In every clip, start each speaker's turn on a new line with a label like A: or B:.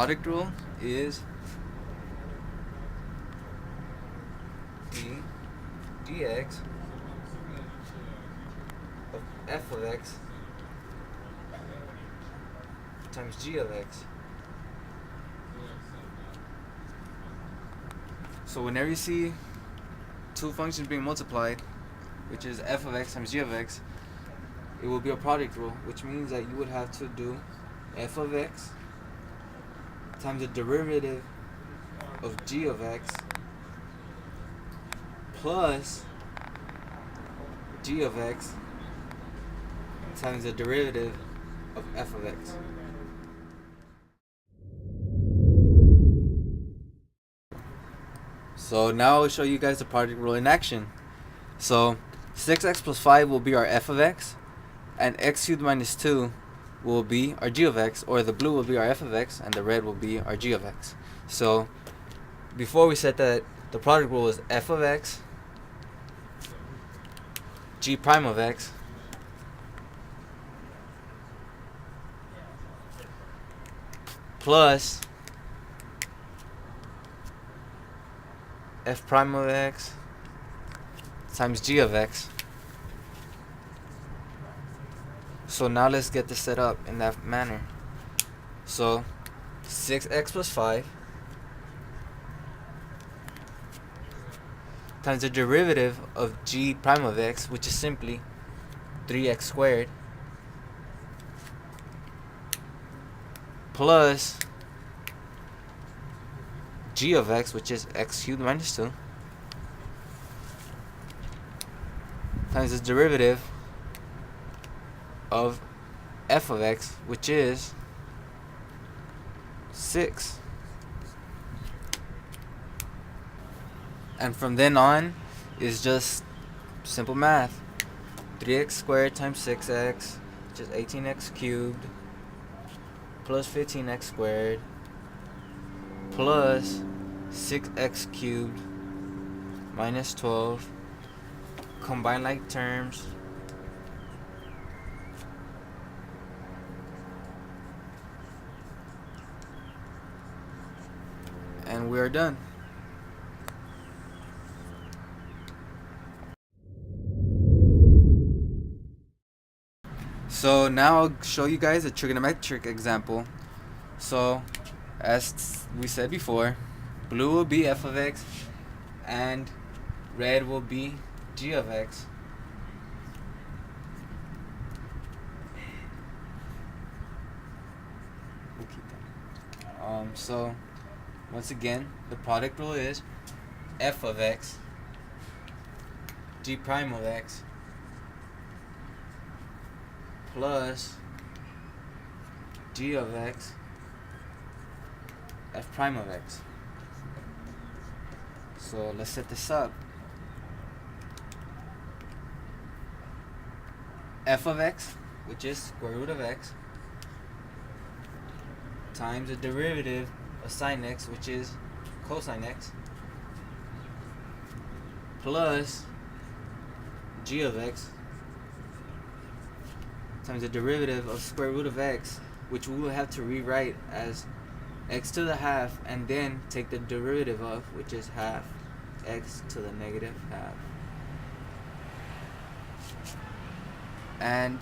A: product rule is dx of f of x times g of x. So whenever you see two functions being multiplied, which is f of x times g of x, it will be a product rule, which means that you would have to do f of x times the derivative of g of x plus g of x times the derivative of f of x. So now I'll show you guys the product rule in action. So 6x plus 5 will be our f of x, and x cubed minus 2 will be our g of x, or the blue will be our f of x, and the red will be our g of x. So before we said that the product rule is f of x, g prime of x, plus f prime of x times g of x. So now let's get this set up in that manner. So 6x plus 5 times the derivative of g prime of x, which is simply 3x squared, plus g of x, which is x cubed minus 2, times the derivative of f of x, which is 6. And from then on is just simple math. 3x squared times 6x, which is 18x cubed, plus 15x squared, plus 6x cubed minus 12. Combine like terms. And we are done. So now I'll show you guys a trigonometric example. So as we said before, blue will be f of x and red will be g of x. We'll keep that. So once again, the product rule is f of x, g prime of x, plus g of x, f prime of x. So let's set this up. F of x, which is square root of x, times the derivative of sine x, which is cosine x, plus g of x times the derivative of square root of x, which we will have to rewrite as x to the half and then take the derivative of, which is half x to the negative half. And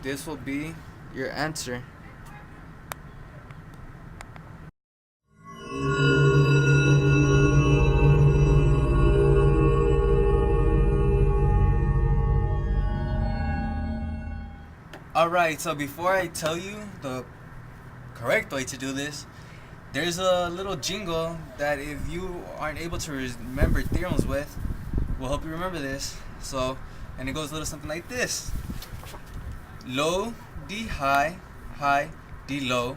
A: this will be your answer. Alright, so before I tell you the correct way to do this, there's a little jingle that if you aren't able to remember theorems with, will help you remember this. So, and it goes a little something like this. Low D high, high D low,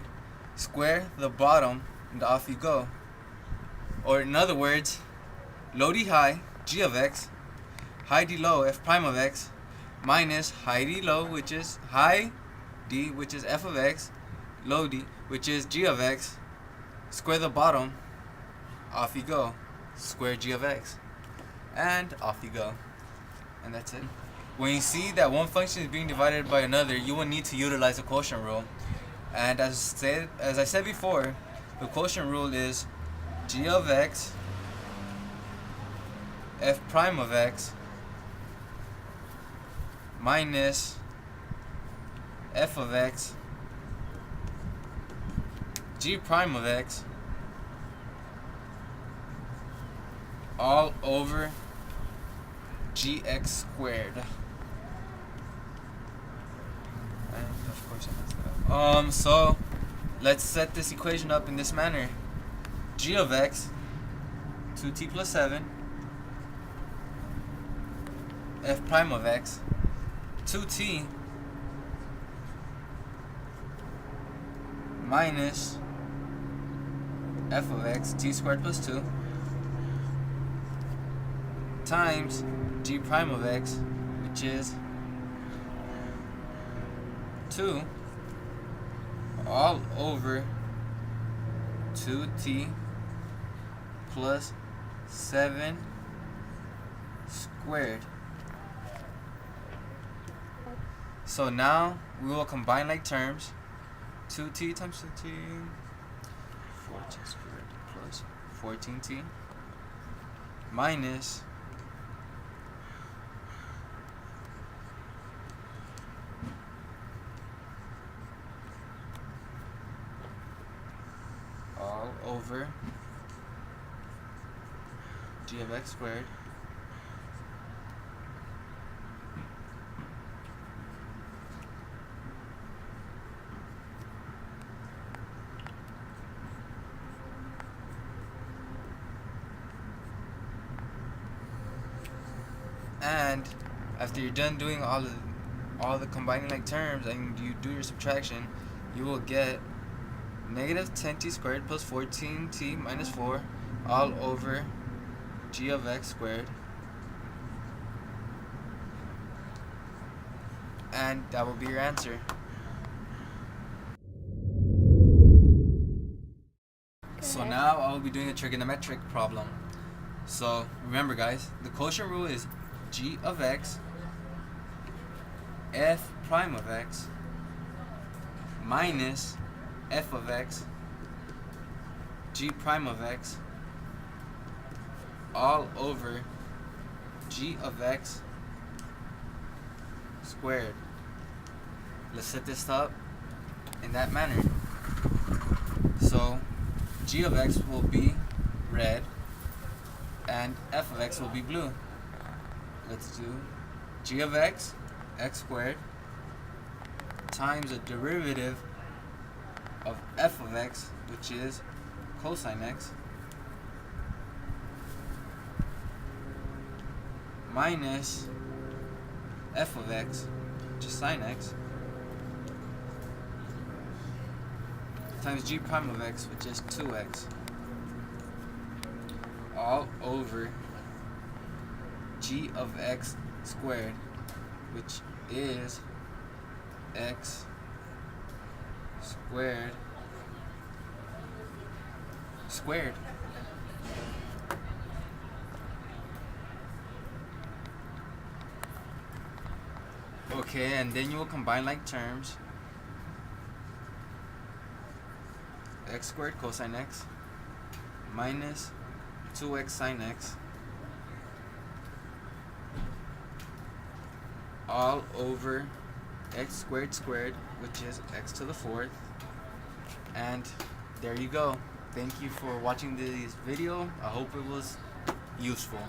A: square the bottom, and off you go. Or in other words, low D high, G of x, high D low, F prime of x, minus high D low, which is high D, which is F of x, low D, which is G of x, square the bottom, off you go, square G of x, and off you go. And that's it. When you see that one function is being divided by another, you will need to utilize the quotient rule. And as I said before, the quotient rule is g of x f prime of x minus f of x g prime of x all over gx squared. And of course I messed it up. So let's set this equation up in this manner. G of x, 2t plus 7, f prime of x, 2t minus f of x, t squared plus 2, times g prime of x, which is 2 all over 2t plus 7 squared. So now we will combine like terms. 2t times 2t, 14 squared plus 14t minus all over g of x squared and after you're done doing all the combining like terms and you do your subtraction, you will get negative 10t squared plus 14t minus 4 all over g of x squared, and that will be your answer. So now I will be doing a trigonometric problem. So remember guys, the quotient rule is g of x f prime of x minus f of x g prime of x all over g of x squared. Let's set this up in that manner. So g of x will be red and f of x will be blue. Let's do g of x, x squared, times the derivative of f of x, which is cosine x, minus f of x, which is sine x, times g prime of x, which is 2x, all over g of x squared, which is x squared squared. Okay, and then you will combine like terms. X squared cosine x minus 2x sine x all over x squared squared, which is x to the 4th. And there you go. Thank you for watching this video. I hope it was useful.